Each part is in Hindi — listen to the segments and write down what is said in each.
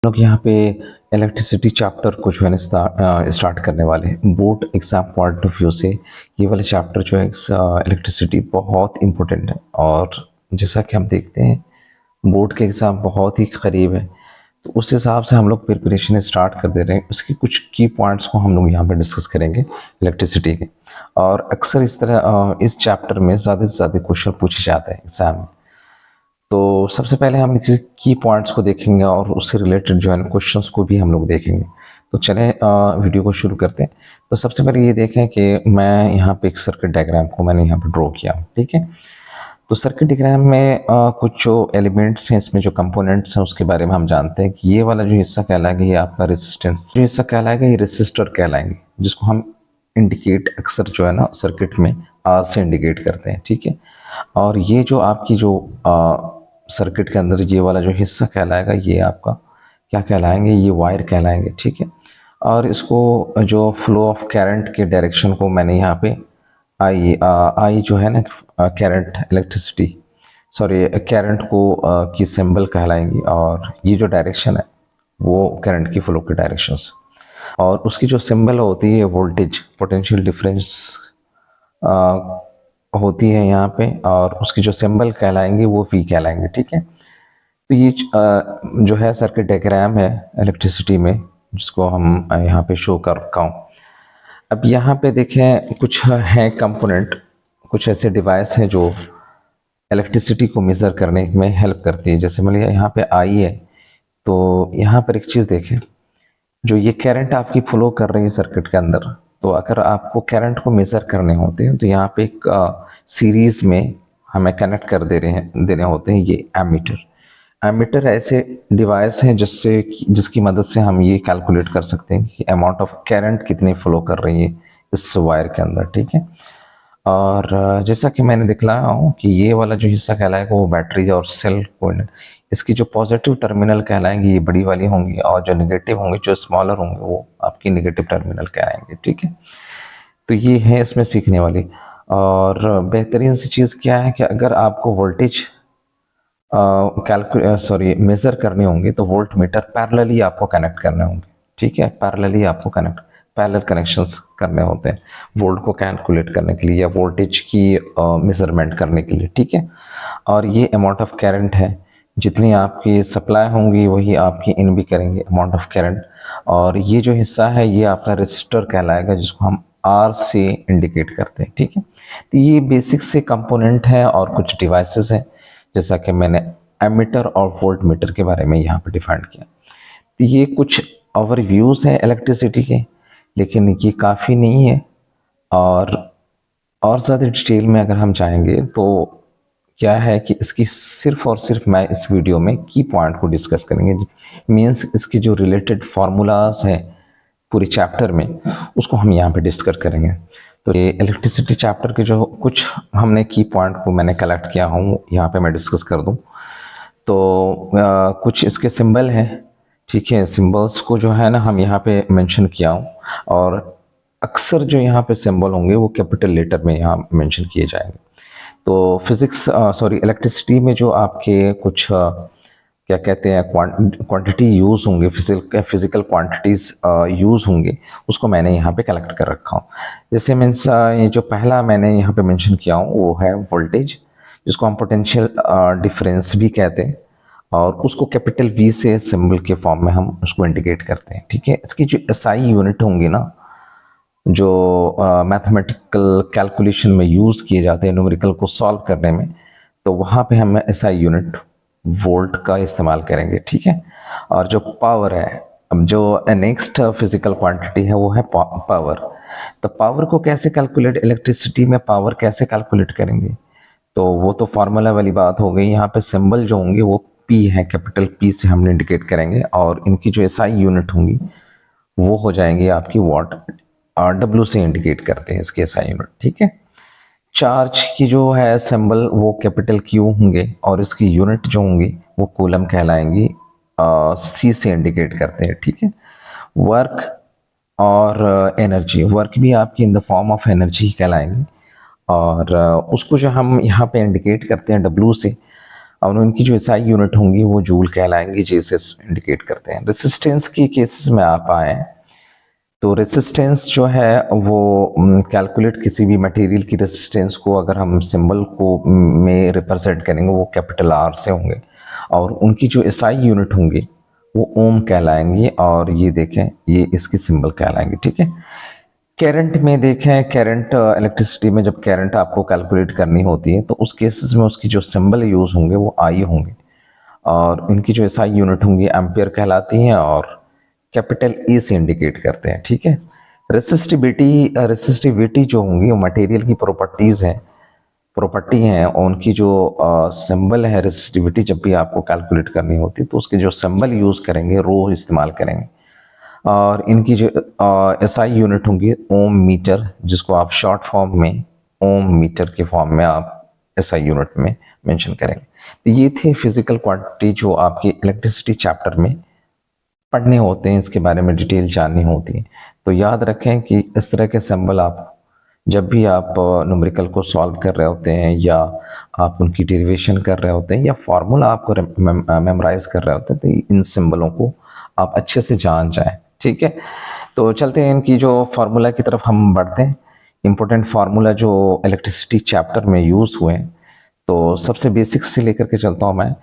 लोग यहाँ पे इलेक्ट्रिसिटी चैप्टर को जो है ना स्टार्ट करने वाले हैं। Board exam point of view से ये वाला चैप्टर जो है इलेक्ट्रिसिटी बहुत इम्पोर्टेंट है। और जैसा कि हम देखते हैं बोर्ड के एग्ज़ाम बहुत ही करीब है, तो उस हिसाब से हम लोग प्रिपरेशन स्टार्ट कर दे रहे हैं। उसके कुछ की पॉइंट्स को हम लोग यहाँ पे डिस्कस करेंगे इलेक्ट्रिसिटी के। और अक्सर इस तरह इस चैप्टर में ज़्यादा से ज़्यादा क्वेश्चन पूछे जाते हैं एग्ज़ाम में। तो सबसे पहले हम की पॉइंट्स को देखेंगे और उससे रिलेटेड जो है क्वेश्चंस को भी हम लोग देखेंगे। तो चलें वीडियो को शुरू करते हैं। तो सबसे पहले ये देखें कि मैं यहाँ पे एक सर्किट डायग्राम को मैंने यहाँ पे ड्रॉ किया हूँ, ठीक है। तो सर्किट डायग्राम में कुछ जो एलिमेंट्स हैं, इसमें जो कंपोनेंट्स हैं उसके बारे में हम जानते हैं कि ये वाला जो हिस्सा कहलाएगा ये आपका रेजिस्टेंस, जो हिस्सा कहलाएगा ये रेसिस्टर कहलाएंगे, जिसको हम इंडिकेट अक्सर जो है ना सर्किट में आर से इंडिकेट करते हैं, ठीक है। और ये जो आपकी जो सर्किट के अंदर ये वाला जो हिस्सा कहलाएगा ये आपका क्या कहलाएंगे, ये वायर कहलाएंगे, ठीक है। और इसको जो फ्लो ऑफ करंट के डायरेक्शन को मैंने यहाँ पे आई जो है ना करंट इलेक्ट्रिसिटी सॉरी करंट को की सिंबल कहलाएंगी। और ये जो डायरेक्शन है वो करंट की फ्लो की डायरेक्शन से, और उसकी जो सिंबल होती है वोल्टेज पोटेंशियल डिफरेंस होती है यहाँ पे, और उसकी जो सिंबल कहलाएंगे वो वी कहलाएंगे, ठीक है। तो ये जो है सर्किट डायग्राम है इलेक्ट्रिसिटी में, जिसको हम यहाँ पे शो कर रखा हूँ। अब यहाँ पे देखें कुछ हैं कंपोनेंट, कुछ ऐसे डिवाइस हैं जो इलेक्ट्रिसिटी को मेज़र करने में हेल्प करती है। जैसे मान लिया यहाँ पे आई है, तो यहाँ पर एक चीज़ देखें, जो ये करंट आपकी फ्लो कर रही है सर्किट के अंदर, तो अगर आपको करंट को मेज़र करने होते हैं तो यहाँ पे एक सीरीज़ में हमें कनेक्ट कर देने होते हैं ये एमीटर। एमीटर ऐसे डिवाइस हैं जिसकी मदद से हम ये कैलकुलेट कर सकते हैं कि अमाउंट ऑफ करंट कितनी फ्लो कर रही है इस वायर के अंदर, ठीक है। और जैसा कि मैंने दिखलाया हूँ कि ये वाला जो हिस्सा कहलाएगा वो बैटरी और सेल कोऑर्डिनेट, इसकी जो पॉजिटिव टर्मिनल कहलाएंगी ये बड़ी वाली होंगी, और जो नेगेटिव होंगे जो स्मॉलर होंगे वो आपकी नेगेटिव टर्मिनल कहलाएंगे, ठीक है। तो ये है इसमें सीखने वाली। और बेहतरीन सी चीज़ क्या है कि अगर आपको वोल्टेज मेज़र करने होंगे तो वोल्ट मीटर पैरेलली आपको कनेक्ट करने होंगे, ठीक है। पैरेलली आपको पैरेलल कनेक्शंस करने होते हैं वोल्ट को कैलकुलेट करने के लिए या वोल्टेज की मेजरमेंट करने के लिए, ठीक है। और ये अमाउंट ऑफ करंट है, जितनी आपकी सप्लाई होंगी वही आपकी इन भी करेंगे अमाउंट ऑफ करंट। और ये जो हिस्सा है ये आपका रेजिस्टर कहलाएगा, जिसको हम आर से इंडिकेट करते हैं, ठीक है। तो ये बेसिक से कंपोनेंट है और कुछ डिवाइसेस हैं, जैसा कि मैंने एमीटर और वोल्ट मीटर के बारे में यहाँ पे डिफाइन किया। तो ये कुछ ओवरव्यूज़ हैं इलेक्ट्रिसिटी के, लेकिन ये काफ़ी नहीं है। और ज़्यादा डिटेल में अगर हम जाएंगे तो क्या है कि इसकी सिर्फ और सिर्फ मैं इस वीडियो में की पॉइंट को डिस्कस करेंगे, मीन्स इसके जो रिलेटेड फार्मूलाज हैं पूरे चैप्टर में उसको हम यहाँ पे डिस्कस करेंगे। तो ये इलेक्ट्रिसिटी चैप्टर के जो कुछ हमने की पॉइंट को मैंने कलेक्ट किया हूँ यहाँ पे मैं डिस्कस कर दूँ। तो कुछ इसके सिंबल हैं, ठीक है। सिंबल्स को जो है ना हम यहाँ पे मेंशन किया हूँ, और अक्सर जो यहाँ पे सिंबल होंगे वो कैपिटल लेटर में यहाँ मेंशन किए जाएंगे। तो इलेक्ट्रिसिटी में जो आपके कुछ क्या कहते हैं क्वांटिटी यूज़ होंगे, फिजिकल क्वांटिटीज़ यूज़ होंगे, उसको मैंने यहाँ पे कलेक्ट कर रखा हूँ। जैसे मीन्स ये जो पहला मैंने यहाँ पे मेंशन किया हूँ वो है वोल्टेज, जिसको हम पोटेंशियल डिफरेंस भी कहते हैं, और उसको कैपिटल वी से सिंबल के फॉर्म में हम उसको इंडिकेट करते हैं, ठीक है। इसकी जो एसआई यूनिट होंगी ना, जो मैथमेटिकल कैलकुलेशन में यूज़ किए जाते हैं न्यूमेरिकल को सॉल्व करने में, तो वहाँ पे हम एसआई यूनिट वोल्ट का इस्तेमाल करेंगे, ठीक है। और जो पावर है, अब जो नेक्स्ट फिजिकल क्वांटिटी है वो है पावर। तो पावर को कैसे कैलकुलेट, इलेक्ट्रिसिटी में पावर कैसे कैलकुलेट करेंगे, तो वो तो फार्मूला वाली बात हो गई। यहाँ पे सिंबल जो होंगे वो पी है, कैपिटल पी से हम इंडिकेट करेंगे, और इनकी जो एसआई यूनिट होंगी वो हो जाएंगी आपकी वाट, और डब्ल्यू से इंडिकेट करते हैं इसके एसआई यूनिट, ठीक है। चार्ज की जो है सिंबल वो कैपिटल क्यू होंगे, और इसकी यूनिट जो होंगी वो कूलम कहलाएंगी, सी से इंडिकेट करते हैं, ठीक है। वर्क और एनर्जी, वर्क भी आपकी in the form of energy कहलाएंगी, और उसको जो हम यहाँ पे इंडिकेट करते हैं डब्ल्यू से, और उनकी जो एसआई यूनिट होंगी वो जूल कहलाएंगी, जैसे इंडिकेट करते हैं। रेसिस्टेंस की केसेस में आप आए तो रेसिस्टेंस जो है वो कैलकुलेट किसी भी मटेरियल की रेसिस्टेंस को अगर हम सिंबल को में रिप्रेजेंट करेंगे वो कैपिटल आर से होंगे, और उनकी जो एसआई यूनिट होंगी वो ओम कहलाएंगी, और ये देखें ये इसकी सिंबल कहलाएंगे, ठीक है। करंट में देखें, करंट इलेक्ट्रिसिटी में जब करंट आपको कैलकुलेट करनी होती है तो उस केसेस में उसकी जो सिंबल यूज होंगे वो आई होंगे, और इनकी जो एसआई यूनिट होंगी एम्पियर कहलाती हैं और कैपिटल ई से इंडिकेट करते हैं, ठीक है। रेसिस्टिविटी जो होंगी वो मटेरियल की प्रॉपर्टी है, और उनकी जो सिंबल है रेसिस्टिविटी, जब भी आपको कैलकुलेट करनी होती है तो उसके जो सिंबल यूज करेंगे रो इस्तेमाल करेंगे, और इनकी जो एसआई यूनिट होंगी ओम मीटर, जिसको आप शॉर्ट फॉर्म में ओम मीटर के फॉर्म में आप एसआई यूनिट में मेंशन करेंगे। तो ये थे फिजिकल क्वांटिटी जो आपके इलेक्ट्रिसिटी चैप्टर में पढ़ने होते हैं, इसके बारे में डिटेल जाननी होती है। तो याद रखें कि इस तरह के सिंबल आप जब भी आप न्यूमेरिकल को सॉल्व कर रहे होते हैं, या आप उनकी डेरिवेशन कर रहे होते हैं, या फार्मूला आपको मेमोराइज कर रहे होते हैं, तो इन सिंबलों को आप अच्छे से जान जाएं, ठीक है। तो चलते हैं इनकी जो फार्मूला की तरफ हम बढ़ते हैं। इंपॉर्टेंट फार्मूला जो इलेक्ट्रिसिटी चैप्टर में यूज़ हुए हैं, तो सबसे बेसिक से लेकर के चलता हूँ मैं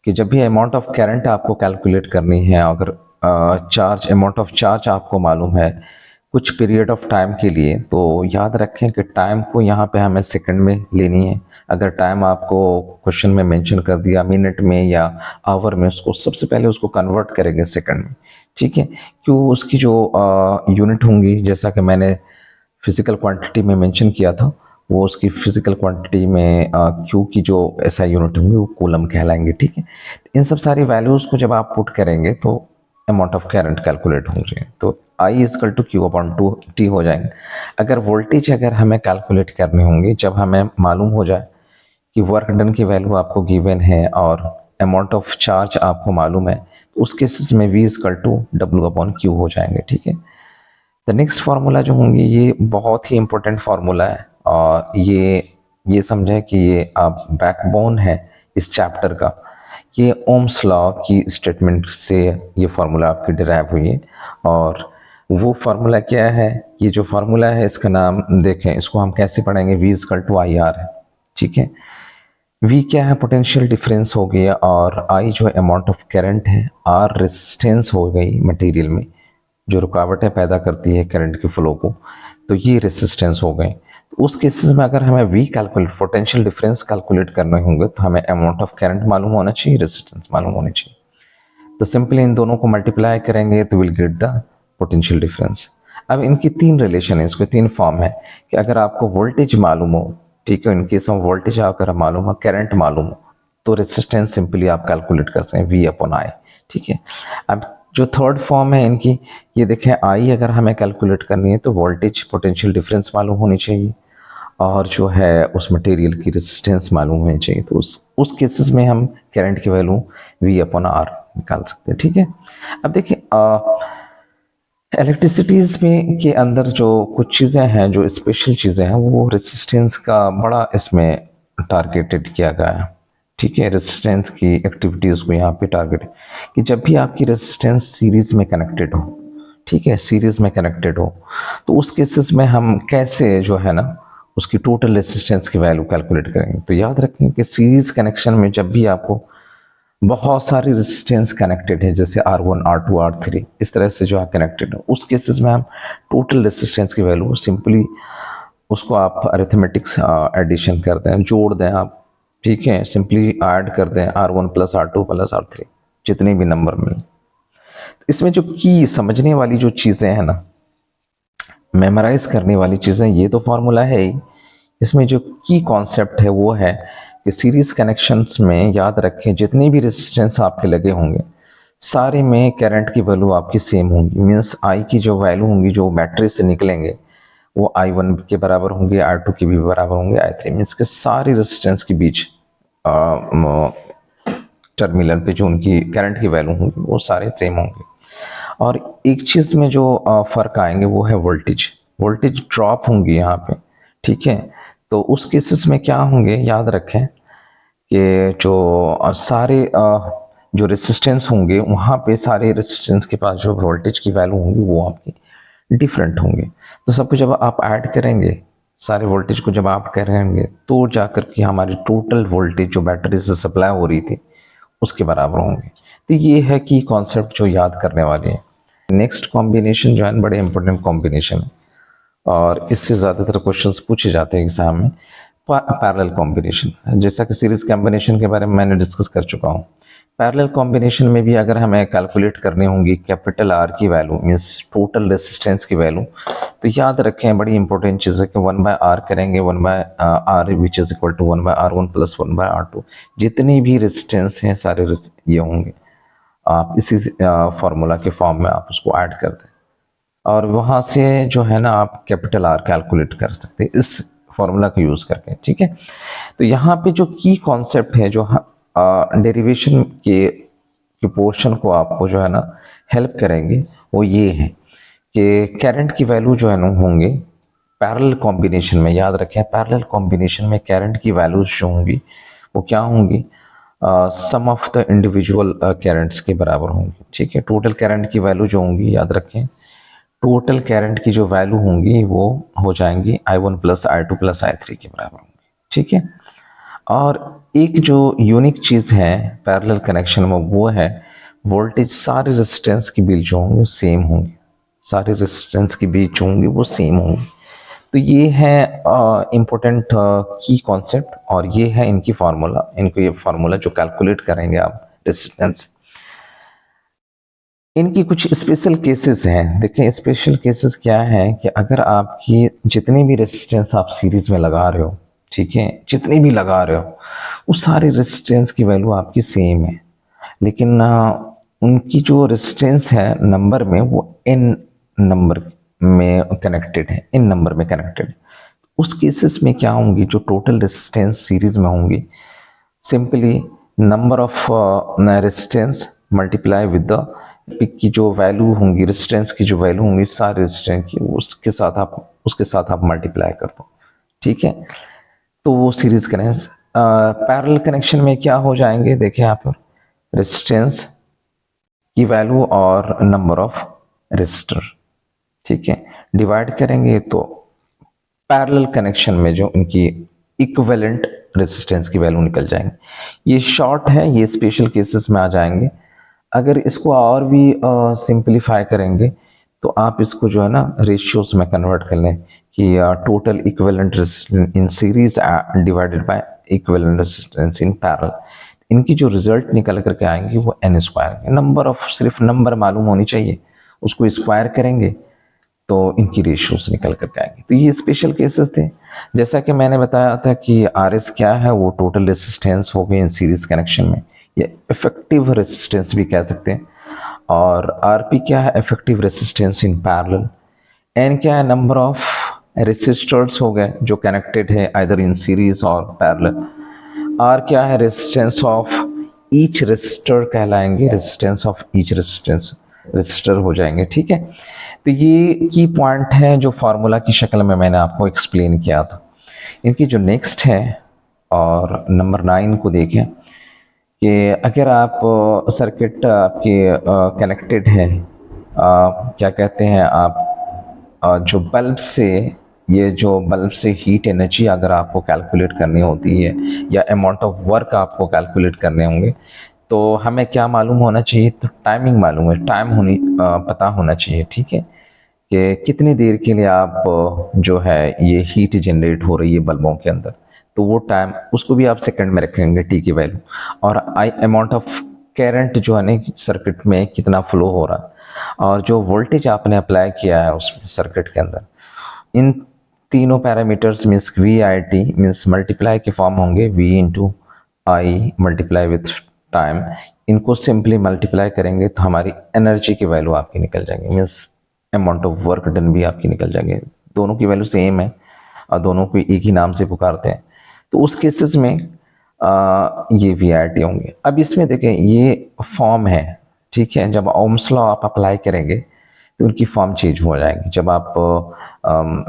कि जब भी अमाउंट ऑफ करंट आपको कैलकुलेट करनी है, अगर अमाउंट ऑफ चार्ज आपको मालूम है कुछ पीरियड ऑफ टाइम के लिए, तो याद रखें कि टाइम को यहाँ पे हमें सेकंड में लेनी है। अगर टाइम आपको क्वेश्चन में मेंशन कर दिया मिनट में या आवर में, उसको सबसे पहले उसको कन्वर्ट करेंगे सेकंड में, ठीक है। क्यों, उसकी जो यूनिट होंगी, जैसा कि मैंने फिजिकल क्वांटिटी में मेंशन किया था, वो उसकी फिजिकल क्वांटिटी में क्यू की जो एसआई यूनिट होंगी वो कूलम कहलाएंगे, ठीक है। इन सब सारी वैल्यूज़ को जब आप पुट करेंगे तो अमाउंट ऑफ करंट कैलकुलेट होंगे, तो I equal to Q upon 2t हो जाएंगे। अगर वोल्टेज अगर हमें कैलकुलेट करनी होंगी, जब हमें मालूम हो जाए कि वर्क डन की वैल्यू आपको गिवन है और अमाउंट ऑफ चार्ज आपको मालूम है, तो उस केसेस में v इजकल टू डब्ल्यू अपॉन क्यू हो जाएंगे, ठीक है। द नेक्स्ट फार्मूला जो होंगे ये बहुत ही इंपॉर्टेंट फार्मूला है, और ये समझें कि ये आप बैकबोन है इस चैप्टर का। ये ओम्स लॉ की स्टेटमेंट से ये फार्मूला आपकी डिराइव हुई है, और वो फार्मूला क्या है, ये जो फार्मूला है इसका नाम देखें, इसको हम कैसे पढ़ेंगे, v equal to I R है, ठीक है। v क्या है, पोटेंशियल डिफरेंस हो गया, और i जो अमाउंट ऑफ करंट है, r रेजिस्टेंस हो गई मटेरियल में जो रुकावटें पैदा करती है करंट के फ्लो को, तो ये रेजिस्टेंस हो गए। तो उस केसेस में अगर हमें v calculate potential difference calculate करने होंगे तो हमें अमाउंट ऑफ करंट मालूम होना चाहिए, रेजिस्टेंस मालूम होनी चाहिए। तो सिंपली इन दोनों को मल्टीप्लाई करेंगे तो will get the potential difference. अब इनकी तीन रिलेशन है, इसके तीन फॉर्म है कि अगर आपको वोल्टेज मालूम हो, ठीक है, इन केस में वोल्टेज अगर मालूम हो, करंट मालूम हो, तो रेजिस्टेंस सिंपली आप कैलकुलेट कर सकते हैं v अपॉन आई, ठीक है। अब जो थर्ड फॉर्म है इनकी, ये देखें आई अगर हमें कैलकुलेट करनी है तो वोल्टेज पोटेंशियल डिफरेंस मालूम होनी चाहिए, और जो है उस मटेरियल की रेजिस्टेंस मालूम होनी चाहिए, तो उस केसेस में हम करंट की वैल्यू v अपॉन आर निकाल सकते हैं, ठीक है। अब देखिए इलेक्ट्रिसिटीज़ में के अंदर जो कुछ चीज़ें हैं, जो स्पेशल चीज़ें हैं, वो रेजिस्टेंस का बड़ा इसमें टारगेटेड किया गया है, ठीक है। रेजिस्टेंस की एक्टिविटीज़ को यहाँ पे टारगेट कि जब भी आपकी रेजिस्टेंस सीरीज़ में कनेक्टेड हो, ठीक है, सीरीज़ में कनेक्टेड हो, तो उस केसेस में हम कैसे जो है ना उसकी टोटल रेजिस्टेंस की वैल्यू कैलकुलेट करेंगे। तो याद रखें कि सीरीज़ कनेक्शन में जब भी आपको बहुत सारी रेजिस्टेंस कनेक्टेड है, जैसे R1, R2, R3 इस तरह से जो है कनेक्टेड है, उस केसेस में हम टोटल रेजिस्टेंस की वैल्यू सिंपली उसको आप अरिथमेटिक्स एडिशन कर दें, जोड़ दें आप, ठीक है, सिंपली ऐड कर दें R1 plus R2 plus R3 जितने भी नंबर मिले। इसमें जो की समझने वाली जो चीज़ें हैं ना, मेमोराइज करने वाली चीज़ें, ये तो फॉर्मूला है ही, इसमें जो की कॉन्सेप्ट है वो है कि सीरीज कनेक्शंस में याद रखें जितने भी रेजिस्टेंस आपके लगे होंगे सारे में करंट की वैल्यू आपकी सेम होंगी। मीन्स आई की जो वैल्यू होंगी जो बैटरी से निकलेंगे वो I1 के बराबर होंगे, I2 के भी बराबर होंगे, I3 मीन्स के सारी रेजिस्टेंस के बीच टर्मिनल पे जो उनकी करंट की वैल्यू होंगी वो सारे सेम होंगे। और एक चीज़ में जो फ़र्क आएंगे वो है वोल्टेज ड्रॉप होंगी यहाँ पे, ठीक है। तो उस केसेस में क्या होंगे, याद रखें कि जो सारे जो रेसिस्टेंस होंगे वहाँ पे सारे रेसिस्टेंस के पास जो वोल्टेज की वैल्यू होंगी वो आपकी डिफरेंट होंगे। तो सबको जब आप ऐड करेंगे, सारे वोल्टेज को जब आप करेंगे तो जाकर के हमारी टोटल वोल्टेज जो बैटरी से सप्लाई हो रही थी उसके बराबर होंगे। तो ये है कि कॉन्सेप्ट जो याद करने वाले हैं। नेक्स्ट कॉम्बिनेशन जो है बड़े इंपॉर्टेंट कॉम्बिनेशन है और इससे ज़्यादातर क्वेश्चंस पूछे जाते हैं एग्जाम में। पैरेलल कॉम्बिनेशन, जैसा कि सीरीज कॉम्बिनेशन के बारे में मैंने डिस्कस कर चुका हूँ। पैरेलल कॉम्बिनेशन में भी अगर हमें कैलकुलेट करनी होंगी कैपिटल आर की वैल्यू मीन्स टोटल रेसिस्टेंस की वैल्यू, तो याद रखें बड़ी इंपॉर्टेंट चीज़ है कि 1/r करेंगे, 1/r which is equal to 1/r1 plus 1/r2। जितनी भी रेसिस्टेंस हैं सारे ये होंगे, आप इसी फार्मूला के फॉर्म में आप उसको ऐड कर दें और वहाँ से जो है ना आप कैपिटल आर कैलकुलेट कर सकते हैं इस फार्मूला का यूज़ करके। ठीक है, तो यहाँ पे जो की कॉन्सेप्ट है जो डेरिवेशन के पोर्शन को आपको जो है ना हेल्प करेंगे वो ये है कि करंट की वैल्यू जो है ना होंगे पैरेलल कॉम्बिनेशन में। याद रखें पैरेलल कॉम्बिनेशन में करंट की वैल्यूज जो होंगी वो क्या होंगी, सम ऑफ द इंडिविजुअल करंट्स के बराबर होंगी। ठीक है, टोटल करंट की वैल्यू जो होंगी, याद रखें टोटल करंट की जो वैल्यू होंगी वो हो जाएंगी I1 plus I2 plus I3 के बराबर होंगी। ठीक है, और एक जो यूनिक चीज़ है पैरेलल कनेक्शन में वो है वोल्टेज सारे रेजिस्टेंस के बीच जो होंगे सेम होंगे, सारे रेजिस्टेंस के बीच होंगे वो सेम होंगे। तो ये है इम्पोर्टेंट की कॉन्सेप्ट और ये है इनकी फार्मूला, इनको ये फार्मूला जो कैलकुलेट करेंगे आप रेजिस्टेंस। इनकी कुछ स्पेशल केसेस हैं। देखिए स्पेशल केसेस क्या है कि अगर आपकी जितनी भी रेजिस्टेंस आप सीरीज में लगा रहे हो, ठीक है, जितनी भी लगा रहे हो वो सारे रेजिस्टेंस की वैल्यू आपकी सेम है, लेकिन उनकी जो रेजिस्टेंस है नंबर में वो n नंबर में कनेक्टेड है, इन नंबर में कनेक्टेड है। उस केसेस में क्या होंगी, जो टोटल रेजिस्टेंस सीरीज में होंगी simply number of resistance multiply with the pick की जो वैल्यू होंगी, रेजिस्टेंस की जो वैल्यू होंगी सारे रेजिस्टेंस की उसके साथ आप मल्टीप्लाई कर दो। ठीक है, तो वो सीरीज कनेक्शन। पैरेलल कनेक्शन में क्या हो जाएंगे, देखिए यहाँ पर रेजिस्टेंस की वैल्यू और नंबर ऑफ रेजिस्टर, ठीक है, डिवाइड करेंगे तो पैरेलल कनेक्शन में जो उनकी इक्विवेलेंट रेजिस्टेंस की वैल्यू निकल जाएंगे। ये शॉर्ट है, ये स्पेशल केसेस में आ जाएंगे। अगर इसको और भी सिंपलीफाई करेंगे तो आप इसको जो है ना रेशियोज में कन्वर्ट कर लें कि total equivalent resistance in series divided by equivalent resistance in parallel. इनकी जो रिजल्ट निकल करके आएंगे वो n स्क्वायर, नंबर ऑफ सिर्फ नंबर मालूम होनी चाहिए, उसको स्क्वायर करेंगे तो इनकी रेशियोज निकल करके आएंगे। तो ये स्पेशल केसेस थे। जैसा कि मैंने बताया था कि RS क्या है, वो टोटल रेजिस्टेंस हो गई इन सीरीज कनेक्शन में, ये इफेक्टिव रेजिस्टेंस भी कह सकते हैं। और RP क्या है, effective resistance in parallel. N क्या है, नंबर ऑफ रेसिस्टर्स हो गए जो कनेक्टेड है आइदर इन सीरीज और पैरेलल। R क्या है, रेजिस्टेंस ऑफ ईच रेजिस्टर कहलाएंगे, रेजिस्टेंस ऑफ ईच रेजिस्टर हो जाएंगे। ठीक है, तो ये की पॉइंट है जो फार्मूला की शक्ल में मैंने आपको एक्सप्लेन किया था। इनकी जो नेक्स्ट है और नंबर 9 को देखें कि अगर आप सर्किट आपके कनेक्टेड है, क्या कहते हैं आप, जो बल्ब से, ये जो बल्ब से हीट एनर्जी अगर आपको कैलकुलेट करनी होती है या अमाउंट ऑफ वर्क आपको कैलकुलेट करने होंगे तो हमें क्या मालूम होना चाहिए, तो टाइमिंग मालूम है, टाइम पता होना चाहिए। ठीक है, कि कितनी देर के लिए आप जो है ये हीट जनरेट हो रही है बल्बों के अंदर, तो वो टाइम उसको भी आप सेकंड में रखेंगे टी की वैल्यू। और आई अमाउंट ऑफ करंट जो है ना सर्किट में कितना फ्लो हो रहा है और जो वोल्टेज आपने अप्लाई किया है उस सर्किट के अंदर, इन तीनों parameters means VIT means multiply के फॉर्म होंगे V into I multiply with time. इनको सिंपली मल्टीप्लाई करेंगे तो हमारी एनर्जी की वैल्यू आपकी निकल जाएंगे, means amount of work done भी आपकी निकल जाएंगे। दोनों की वैल्यू सेम है और दोनों को एक ही नाम से पुकारते हैं, तो उस केसेस में ये VIT होंगे। अब इसमें देखें ये फॉर्म है, ठीक है, जब ओम्स लॉ आप अप्लाई करेंगे तो उनकी फॉर्म चेंज हो जाएगी। जब आप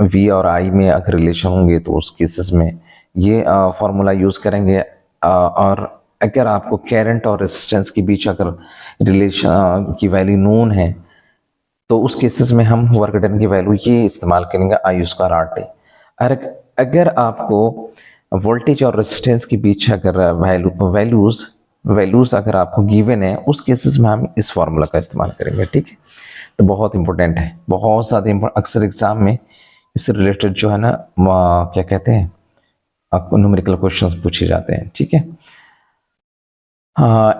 V और I में अगर रिलेशन होंगे तो उस केसेस में ये फार्मूला यूज़ करेंगे और अगर आपको करंट और रेजिस्टेंस के बीच अगर रिलेशन की वैल्यू नोन है तो उस केसेस में हम वर्क डन की वैल्यू ये इस्तेमाल करेंगे आई स्क्वायर आर टी। अगर आपको वोल्टेज और रेजिस्टेंस के बीच अगर वैल्यूज अगर आपको गिवन है उस केसेस में हम इस फॉर्मूला का इस्तेमाल करेंगे। ठीक है, तो बहुत इंपॉर्टेंट है, बहुत ज़्यादा अक्सर एग्जाम में इससे रिलेटेड जो है ना क्या कहते हैं आपको न्यूमेरिकल क्वेश्चंस पूछे जाते हैं। ठीक है,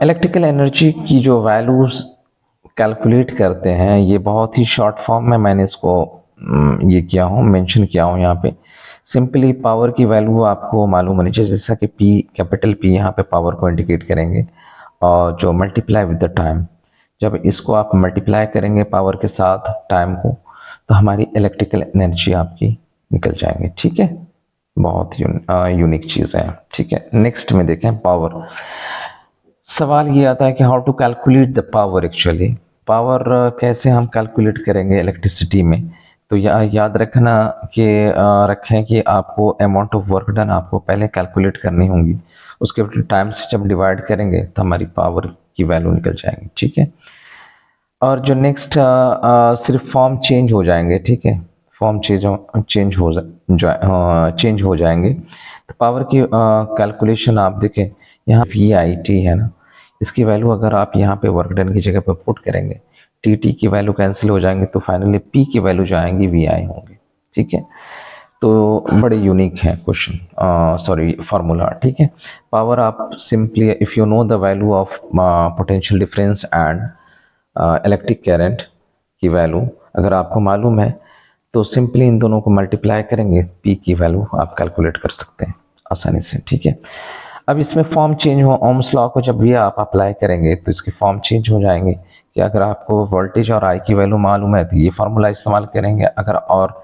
इलेक्ट्रिकल एनर्जी की जो वैल्यूज कैलकुलेट करते हैं ये बहुत ही शॉर्ट फॉर्म में मैंने इसको ये किया हूँ, मेंशन किया हूँ यहाँ पे। सिंपली पावर की वैल्यू आपको मालूम होनी चाहिए, जैसा कि P कैपिटल P यहाँ पे पावर को इंडिकेट करेंगे और जो मल्टीप्लाई विद द टाइम, जब इसको आप मल्टीप्लाई करेंगे पावर के साथ टाइम को तो हमारी इलेक्ट्रिकल एनर्जी आपकी निकल जाएंगे। ठीक है, बहुत यूनिक चीज़ है। ठीक है, नेक्स्ट में देखें पावर। सवाल ये आता है कि how to calculate the power. Actually power कैसे हम कैलकुलेट करेंगे इलेक्ट्रिसिटी में, तो याद रखना कि रखें कि आपको अमाउंट ऑफ वर्क डन आपको पहले कैलकुलेट करनी होगी, उसके बाद टाइम से जब डिवाइड करेंगे तो हमारी पावर की वैल्यू निकल जाएंगी। ठीक है, और जो नेक्स्ट सिर्फ फॉर्म चेंज हो जाएंगे। ठीक है, फॉर्म चेंज हो जाएंगे। तो पावर की कैलकुलेशन आप देखें यहाँ VIT है ना, इसकी वैल्यू अगर आप यहाँ पे वर्क डन की जगह पर पुट करेंगे TT की वैल्यू कैंसिल हो जाएंगे तो फाइनली P की वैल्यू जो आएंगी VI होंगे। ठीक है, तो बड़े यूनिक है क्वेश्चन, सॉरी फार्मूला। ठीक है, पावर आप simply if you know the value of potential difference and electric current की वैल्यू अगर आपको मालूम है तो सिंपली इन दोनों को मल्टीप्लाई करेंगे, P की वैल्यू आप कैलकुलेट कर सकते हैं आसानी से। ठीक है, अब इसमें फॉर्म चेंज हो, ओम्स लॉ को जब भी आप अप्लाई करेंगे तो इसके फॉर्म चेंज हो जाएंगे कि अगर आपको वोल्टेज और आई की वैल्यू मालूम है तो ये फार्मूला इस्तेमाल करेंगे, अगर और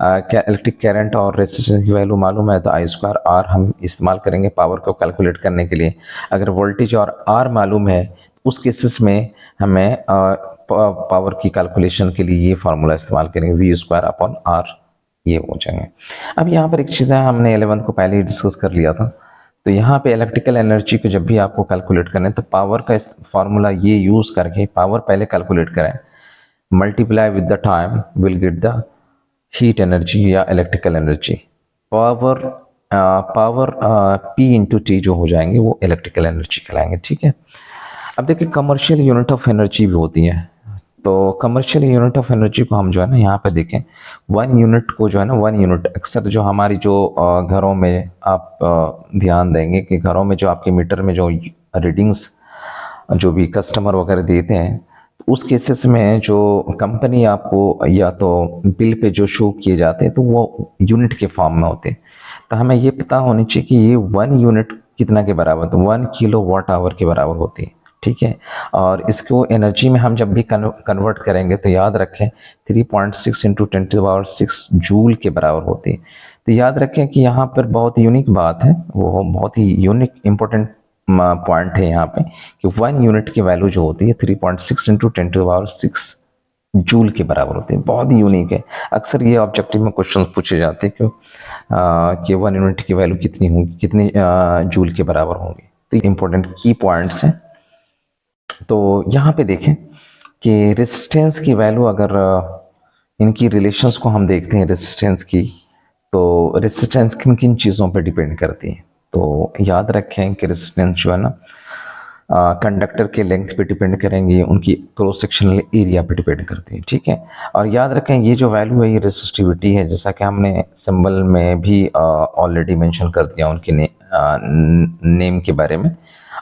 क्या इलेक्ट्रिक करंट और रेजिस्टेंस की वैल्यू मालूम है तो आई स्क्वायर आर हम इस्तेमाल करेंगे पावर को कैलकुलेट करने के लिए। अगर वोल्टेज और आर मालूम है उस केसेस में हमें पावर की कैलकुलेशन के लिए ये फार्मूला इस्तेमाल करेंगे, वी स्क्वायर अपॉन आर, ये हो जाएंगे। अब यहाँ पर एक चीज़ है, हमने 11th को पहले ही डिस्कस कर लिया था, तो यहाँ पे इलेक्ट्रिकल एनर्जी को जब भी आपको कैलकुलेट करना है तो पावर का फार्मूला ये यूज़ करके पावर पहले कैलकुलेट करें, multiply with the time will get the heat energy या electrical energy. Power P into T जो हो जाएंगे वो इलेक्ट्रिकल एनर्जी कहलाएंगे। ठीक है, अब देखिए कमर्शियल यूनिट ऑफ एनर्जी भी होती है, तो कमर्शियल यूनिट ऑफ एनर्जी को हम जो है ना यहाँ पे देखें 1 यूनिट को जो है ना 1 यूनिट अक्सर जो हमारी जो घरों में आप ध्यान देंगे कि घरों में जो आपके मीटर में जो रीडिंग्स जो भी कस्टमर वगैरह देते हैं उस केसेस में जो कंपनी आपको या तो बिल पे जो शो किए जाते हैं तो वो यूनिट के फॉर्म में होते हैं। तो हमें ये पता होनी चाहिए कि ये 1 यूनिट कितना के बराबर, तो 1 किलोवाट आवर के बराबर होती है। ठीक है, और इसको एनर्जी में हम जब भी कन्वर्ट करेंगे तो याद रखें 3.6 इंटू 10⁻6 जूल के बराबर होती है। तो याद रखें कि यहाँ पर बहुत यूनिक बात है, वो बहुत ही यूनिक इंपॉर्टेंट पॉइंट है यहाँ पे कि 1 यूनिट की वैल्यू जो होती है 3.6 इंटू 10⁻6 जूल के बराबर होती है, बहुत ही यूनिक है। अक्सर ये ऑब्जेक्टिव में क्वेश्चन पूछे जाते हैं कि 1 यूनिट की वैल्यू कितनी होगी, कितनी जूल के बराबर होगी। तो इंपॉर्टेंट की पॉइंट्स हैं। तो यहाँ पे देखें कि रेजिस्टेंस की वैल्यू अगर इनकी रिलेशंस को हम देखते हैं रेजिस्टेंस की, तो रेजिस्टेंस किन किन चीज़ों पर डिपेंड करती है। तो याद रखें कि रेजिस्टेंस जो है ना कंडक्टर के लेंथ पे डिपेंड करेंगी, उनकी क्रॉस सेक्शनल एरिया पे डिपेंड करती है। ठीक है, और याद रखें ये जो वैल्यू है ये रेजिस्टिविटी है, जैसा कि हमने सिंबल में भी ऑलरेडी मेंशन कर दिया उनके नेम के बारे में,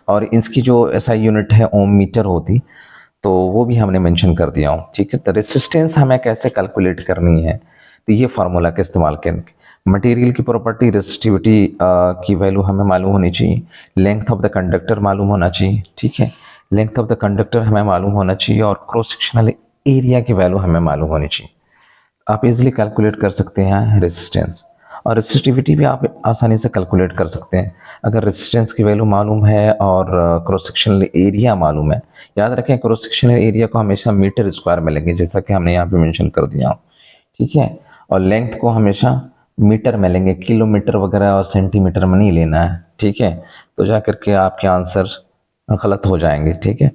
और इसकी जो SI यूनिट है ओम मीटर होती, तो वो भी हमने मेंशन कर दिया हूँ। ठीक है, तो रेजिस्टेंस हमें कैसे कैलकुलेट करनी है, तो ये फार्मूला का इस्तेमाल करेंगे। मटेरियल की प्रॉपर्टी रेजिस्टिविटी की वैल्यू हमें मालूम होनी चाहिए, लेंथ ऑफ द कंडक्टर मालूम होना चाहिए। ठीक है, लेंथ ऑफ द कंडक्टर हमें मालूम होना चाहिए और क्रॉस सेक्शनल एरिया की वैल्यू हमें मालूम होनी चाहिए। आप इजीली कैलकुलेट कर सकते हैं रेजिस्टेंस, और रेजिस्टिविटी भी आप आसानी से कैलकुलेट कर सकते हैं अगर रेजिस्टेंस की वैल्यू मालूम है और क्रॉस सेक्शनल एरिया मालूम है। याद रखें क्रॉस सेक्शनल एरिया को हमेशा मीटर स्क्वायर में लेंगे, जैसा कि हमने यहाँ पे मेंशन कर दिया। ठीक है, और लेंथ को हमेशा मीटर में लेंगे, किलोमीटर वगैरह और सेंटीमीटर में नहीं लेना है। ठीक है, तो जा करके आपके आंसर गलत हो जाएंगे। ठीक है,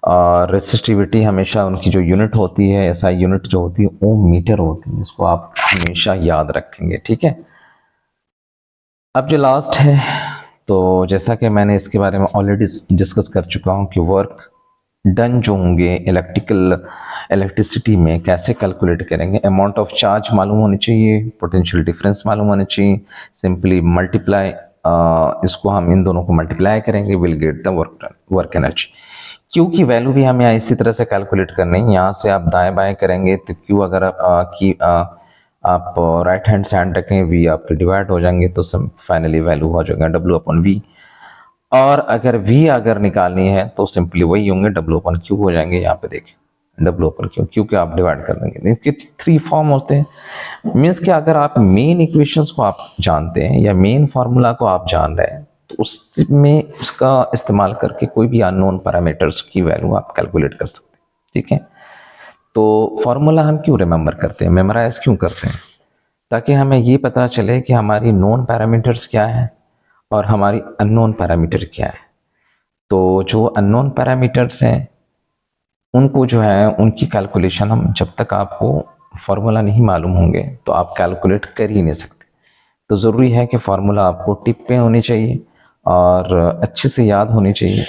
और रेसिस्टिविटी हमेशा उनकी जो यूनिट होती है, एसआई यूनिट जो होती है वो मीटर होती है, इसको आप हमेशा याद रखेंगे। ठीक है, अब जो लास्ट है, तो जैसा कि मैंने इसके बारे में ऑलरेडी डिस्कस कर चुका हूँ कि वर्क डन जो होंगे इलेक्ट्रिसिटी में कैसे कैलकुलेट करेंगे। अमाउंट ऑफ चार्ज मालूम होनी चाहिए, पोटेंशियल डिफरेंस मालूम होनी चाहिए, सिंपली मल्टीप्लाई, इसको हम इन दोनों को मल्टीप्लाई करेंगे, will get the work energy. Q की वैल्यू भी हमें इसी तरह से कैलकुलेट करनी है। यहाँ से आप दाएं बाएं करेंगे तो क्यू अगर आप राइट हैंड साइड रखें, वी आपके डिवाइड हो जाएंगे तो फाइनली वैल्यू हो जाएगा डब्ल्यू अपन वी। और अगर वी अगर निकालनी है तो सिंपली वही होंगे, डब्ल्यू अपन क्यू हो जाएंगे। यहाँ पे देखिए डब्ल्यू अपन क्यू, क्यू के आप डिवाइड कर देंगे। इसके 3 फॉर्म होते हैं। मीन्स कि अगर आप मेन इक्वेशंस को आप जानते हैं या मेन फार्मूला को आप जान रहे हैं तो उसमें उसका इस्तेमाल करके कोई भी अननोन पैरामीटर्स की वैल्यू आप कैलकुलेट कर सकते हैं। ठीक है, तो फार्मूला हम क्यों रिमेंबर करते हैं, मेमोराइज क्यों करते हैं? ताकि हमें ये पता चले कि हमारी नोन पैरामीटर्स क्या है और हमारी अननोन पैरामीटर क्या है। तो जो अननोन पैरामीटर्स हैं उनको जो है उनकी कैलकुलेशन हम, जब तक आपको फार्मूला नहीं मालूम होंगे तो आप कैलकुलेट कर ही नहीं सकते। तो ज़रूरी है कि फार्मूला आपको टिप पे होनी चाहिए और अच्छे से याद होनी चाहिए,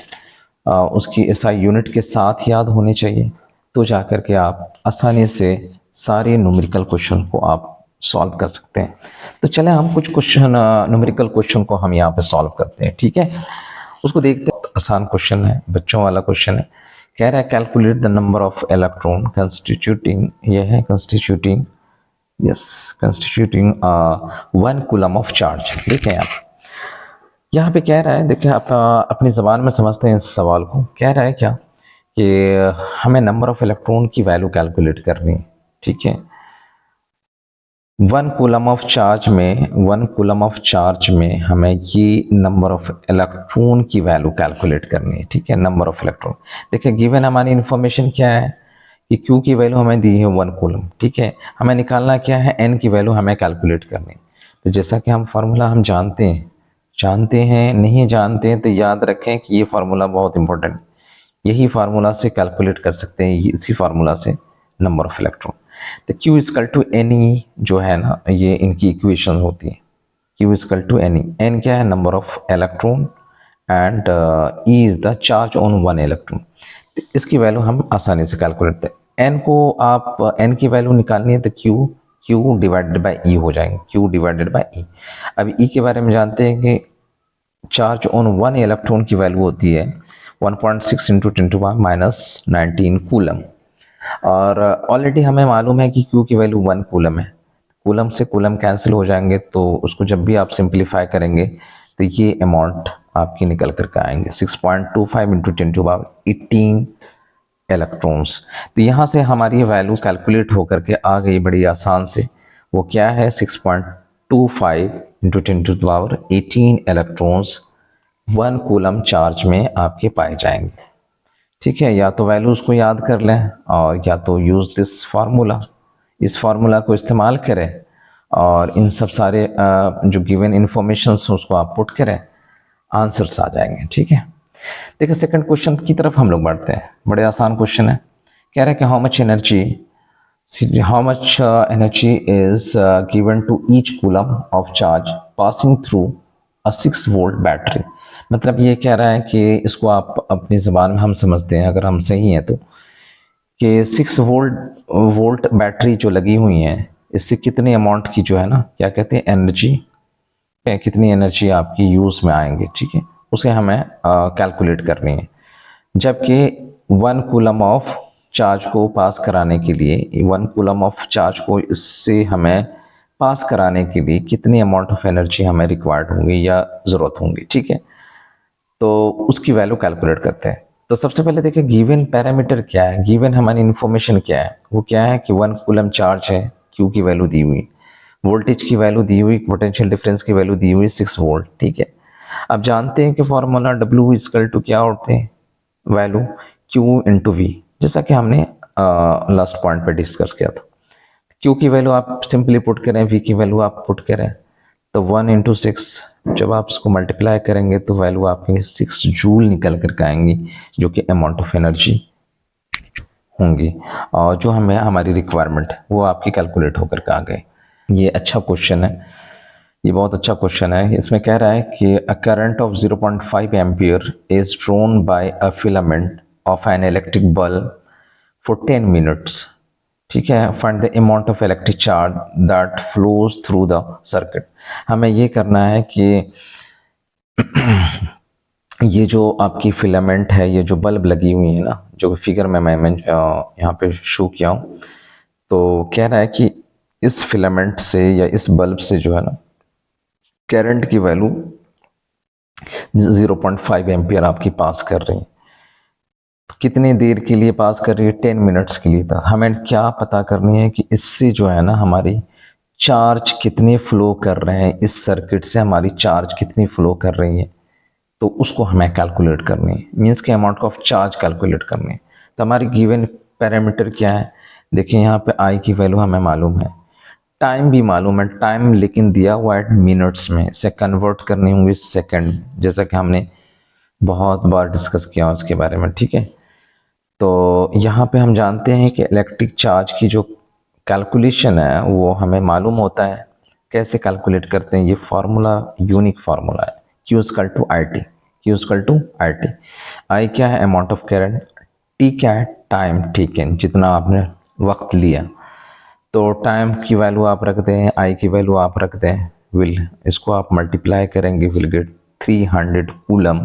उसकी एसआई यूनिट के साथ याद होनी चाहिए, तो जा कर के आप आसानी से सारे न्यूमेरिकल क्वेश्चन को आप सॉल्व कर सकते हैं। तो चलें हम कुछ क्वेश्चन, न्यूमेरिकल क्वेश्चन को हम यहाँ पे सॉल्व करते हैं। ठीक है, उसको देखते हैं। आसान क्वेश्चन है, बच्चों वाला क्वेश्चन है। कह रहा है calculate the number of electron constituting, यह है constituting, yes, constituting 1 coulomb of charge. देखें आप यहाँ पे कह रहा है, देखिए आप अपनी ज़बान में समझते हैं इस सवाल को। कह रहा है क्या कि हमें नंबर ऑफ इलेक्ट्रॉन की वैल्यू कैलकुलेट करनी है। ठीक है, 1 कूलम ऑफ चार्ज में, 1 कूलम ऑफ चार्ज में हमें ये नंबर ऑफ इलेक्ट्रॉन की वैल्यू कैलकुलेट करनी है। ठीक है, नंबर ऑफ इलेक्ट्रॉन। देखिए गिवन हमारी इंफॉर्मेशन क्या है कि Q की वैल्यू हमें दी है 1 कूलम। ठीक है, हमें निकालना क्या है, N की वैल्यू हमें कैलकुलेट करनी है। तो जैसा कि हम फार्मूला हम जानते हैं नहीं जानते हैं, तो याद रखें कि ये फार्मूला बहुत इंपॉर्टेंट, यही फार्मूला से कैलकुलेट कर सकते हैं, इसी फार्मूला से नंबर ऑफ इलेक्ट्रॉन। तो Q इजकल टू N जो है ना, ये इनकी इक्वेशन होती है। Q इजकल टू N क्या है, number of electron, and E is the charge on 1 electron. तो इसकी वैल्यू हम आसानी से कैलकुलेट करते हैं। N को आप N की वैल्यू निकालनी है तो Q डिवाइडेड बाई E हो जाएंगे, Q डिवाइडेड बाई E। अब E के बारे में जानते हैं कि चार्ज ऑन 1 इलेक्ट्रॉन की वैल्यू होती है 1.6 इंटू 10⁻⁻19 कूलम। और ऑलरेडी हमें मालूम है कि Q की वैल्यू 1 कूलम है। कूलम से कूलम कैंसिल हो जाएंगे, तो उसको जब भी आप सिंप्लीफाई करेंगे तो ये अमाउंट आपकी निकल करके आएंगे 6.25 इंटू 10⁻18 इलेक्ट्रॉन्स। तो यहाँ से हमारी वैल्यू कैलकुलेट होकर के आ गई बड़ी आसान से। वो क्या है, 6.25 इंटू 10⁻18 इलेक्ट्रॉन्स 1 कूलम चार्ज में आपके पाए जाएंगे। ठीक है, या तो वैल्यूज़ को याद कर लें और या तो यूज़ दिस फार्मूला, इस फार्मूला को इस्तेमाल करें और इन सब सारे जो गिवन इंफॉर्मेशंस उसको आप पुट करें, आंसर्स आ जाएंगे। ठीक है, देखिए सेकंड क्वेश्चन की तरफ हम लोग बढ़ते हैं। बड़े आसान क्वेश्चन है। कह रहा है कि how much energy is given to each coulomb of charge passing through a 6 volt battery. मतलब ये कह रहा है कि इसको आप अपनी ज़बान में हम समझते हैं, अगर हम सही हैं तो, कि 6 वोल्ट बैटरी जो लगी हुई है, इससे कितने अमाउंट की जो है ना, क्या कहते हैं, एनर्जी, कितनी एनर्जी आपकी यूज़ में आएंगे। ठीक है, उसे हमें कैलकुलेट करनी है। जबकि 1 कूलम ऑफ चार्ज को पास कराने के लिए, 1 कूलम ऑफ चार्ज को इससे हमें पास कराने के लिए कितनी अमाउंट ऑफ एनर्जी हमें रिक्वायर्ड होंगी या ज़रूरत होंगी। ठीक है, तो उसकी वैल्यू कैलकुलेट करते हैं। तो सबसे पहले देखिए गिवन पैरामीटर क्या है, गिवन हमारी इन्फॉर्मेशन क्या है। वो क्या है कि 1 कूलम चार्ज है, Q की वैल्यू दी हुई, वोल्टेज की वैल्यू दी हुई, पोटेंशियल डिफरेंस की वैल्यू दी हुई 6 वोल्ट। ठीक है, अब जानते हैं कि फॉर्मूला W इक्वल टू क्या होते हैं, वैल्यू Q इंटू V, जैसा कि हमने लास्ट पॉइंट पे डिस्कस किया था। Q की वैल्यू आप सिंपली पुट करें, V की वैल्यू आप पुट करें, तो 1 इंटू 6 जब आप इसको मल्टीप्लाई करेंगे तो वैल्यू आपके 6 जूल निकल कर के आएंगी, जो कि अमाउंट ऑफ एनर्जी होंगी, और जो हमें हमारी रिक्वायरमेंट है वो आपकी कैलकुलेट होकर के आ गए। ये अच्छा क्वेश्चन है, ये बहुत अच्छा क्वेश्चन है। इसमें कह रहा है कि a current of 0.5 ampere is drawn by a filament of an electric bulb for 10 minutes. ठीक है, find the amount of electric charge that flows through the circuit. हमें ये करना है कि ये जो आपकी फिलामेंट है, ये जो बल्ब लगी हुई है ना, जो फिगर में मैं यहाँ पे शो किया हूँ, तो कह रहा है कि इस फिलामेंट से या इस बल्ब से जो है ना करंट की वैल्यू 0.5 एम्पियर आपकी पास कर रही है। कितनी देर के लिए पास कर रही है? 10 मिनट्स के लिए। था हमें क्या पता करनी है कि इससे जो है ना हमारी चार्ज कितने फ्लो कर रहे हैं, इस सर्किट से हमारी चार्ज कितनी फ्लो कर रही है, तो उसको हमें कैलकुलेट करनी है। मीन्स के अमाउंट ऑफ चार्ज कैलकुलेट करनी है। तो हमारी गिवन पैरामीटर क्या है? देखिए यहाँ पे आई की वैल्यू हमें मालूम है, टाइम भी मालूम है, टाइम लेकिन दिया हुआ है मिनट्स में, इसे कन्वर्ट करनी होंगी सेकंड, जैसा कि हमने बहुत बार डिस्कस किया उसके बारे में। ठीक है, तो यहाँ पे हम जानते हैं कि इलेक्ट्रिक चार्ज की जो कैलकुलेशन है वो हमें मालूम होता है। कैसे कैलकुलेट करते हैं? ये फार्मूला यूनिक फार्मूला है, Q equal to I T. Q equal to I T. I क्या है? Amount of current. टी क्या है? टाइम। ठीक है, जितना आपने वक्त लिया, तो टाइम की वैल्यू आप रख दें, आई की वैल्यू आप रख दें, विल इसको आप मल्टीप्लाई करेंगे, विल गेट 300 कूलम,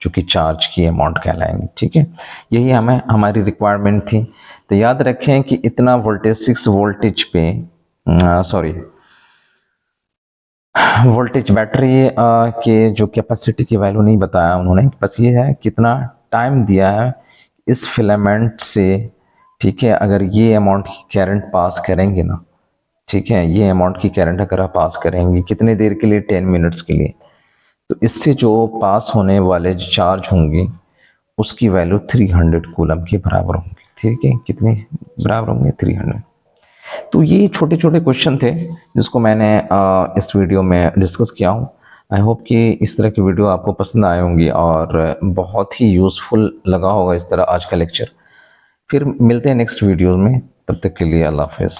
जो कि चार्ज की अमाउंट कहलाएंगे। ठीक है, यही हमें हमारी रिक्वायरमेंट थी। तो याद रखें कि इतना वोल्टेज 6 वोल्टेज पे सॉरी वोल्टेज बैटरी के जो कैपेसिटी की वैल्यू नहीं बताया उन्होंने, बस ये है कितना टाइम दिया है इस फिलामेंट से। ठीक है, अगर ये अमाउंट की करंट पास करेंगे ना, ठीक है, ये अमाउंट की करंट अगर आप पास करेंगे कितने देर के लिए? 10 मिनट्स के लिए, तो इससे जो पास होने वाले जो चार्ज होंगे उसकी वैल्यू 300 कूलम के बराबर होंगी। ठीक है, कितने बराबर होंगे? 300। तो ये छोटे छोटे क्वेश्चन थे जिसको मैंने इस वीडियो में डिस्कस किया हूँ। आई होप कि इस तरह की वीडियो आपको पसंद आए होंगी और बहुत ही यूज़फुल लगा होगा इस तरह आज का लेक्चर। फिर मिलते हैं नेक्स्ट वीडियो में, तब तक के लिए अल्लाह हाफिज़।